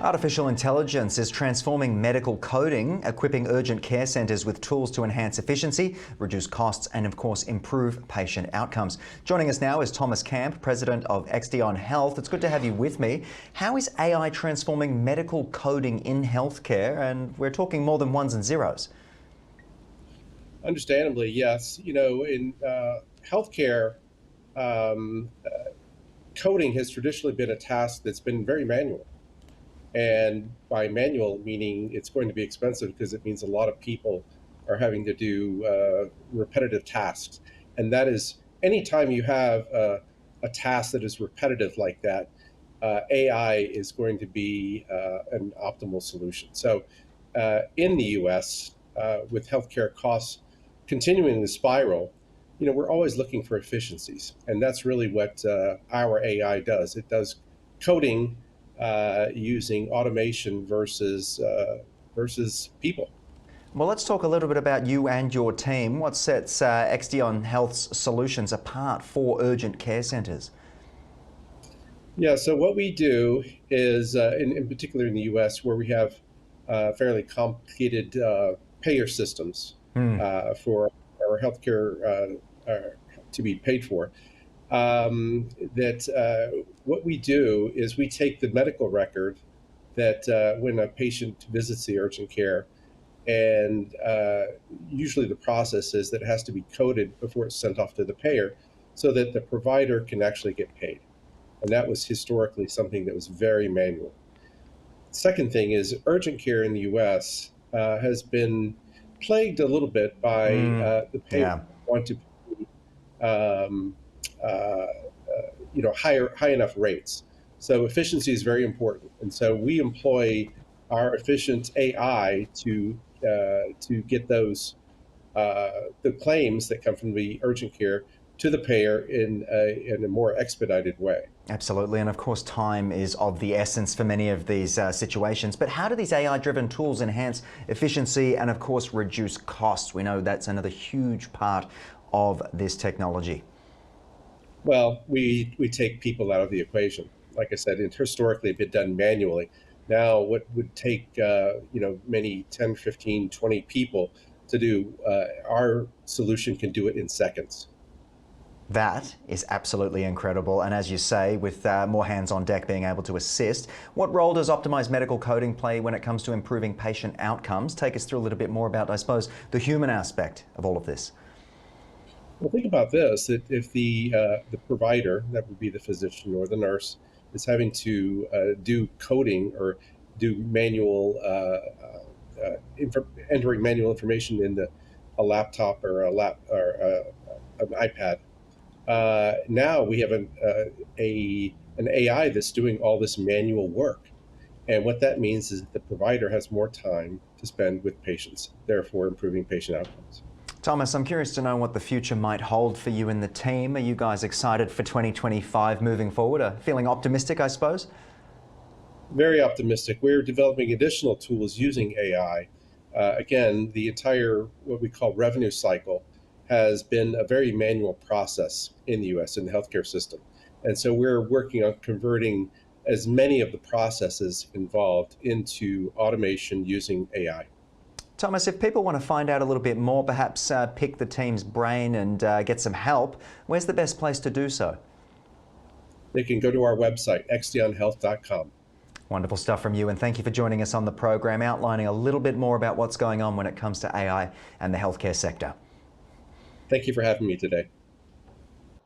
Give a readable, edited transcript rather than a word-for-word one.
Artificial intelligence is transforming medical coding, equipping urgent care centres with tools to enhance efficiency, reduce costs and of course improve patient outcomes. Joining us now is Thomas Camp, President of Extion Health. It's good to have you with me. How is AI transforming medical coding in healthcare? And we're talking more than ones and zeros. Understandably, yes. In healthcare, um, uh, coding has traditionally been a task that's been very manual. And by manual, meaning it's going to be expensive because it means a lot of people are having to do repetitive tasks. And that is, anytime you have a task that is repetitive like that, AI is going to be an optimal solution. So in the US, with healthcare costs continuing to spiral, we're always looking for efficiencies. And that's really what our AI does. It does coding using automation versus people. Well, let's talk a little bit about you and your team. What sets Extion Health's solutions apart for urgent care centres? Yeah, so what we do is, in particular in the US, where we have fairly complicated payer systems for our healthcare to be paid for, that what we do is we take the medical record that when a patient visits the urgent care, and usually the process is that it has to be coded before it's sent off to the payer so that the provider can actually get paid. And that was historically something that was very manual. Second thing is urgent care in the US has been plagued a little bit by the payers Yeah. want to pay um, uh, high enough rates. So efficiency is very important, and so we employ our efficient AI to get those the claims that come from the urgent care to the payer in a more expedited way. Absolutely, and of course time is of the essence for many of these situations. But how do these AI-driven tools enhance efficiency and of course reduce costs? We know that's another huge part of this technology. Well, we take people out of the equation. Like I said, it historically been done manually. Now, what would take many 10, 15, 20 people to do, our solution can do it in seconds. That is absolutely incredible. And as you say, with more hands on deck being able to assist, what role does optimized medical coding play when it comes to improving patient outcomes? Take us through a little bit more about, I suppose, the human aspect of all of this. Well, think about this: that if the provider, that would be the physician or the nurse, is having to do coding or do manual entering manual information in a laptop or an iPad. Now we have an AI that's doing all this manual work. And what that means is that the provider has more time to spend with patients, therefore improving patient outcomes. Thomas, I'm curious to know what the future might hold for you and the team. Are you guys excited for 2025 moving forward? Feeling optimistic, I suppose? Very optimistic. We're developing additional tools using AI. Again, the entire what we call revenue cycle has been a very manual process in the US in the healthcare system. And so we're working on converting as many of the processes involved into automation using AI. Thomas, if people want to find out a little bit more, perhaps pick the team's brain and get some help, where's the best place to do so? They can go to our website, xdionhealth.com. Wonderful stuff from you, and thank you for joining us on the program, outlining a little bit more about what's going on when it comes to AI and the healthcare sector. Thank you for having me today.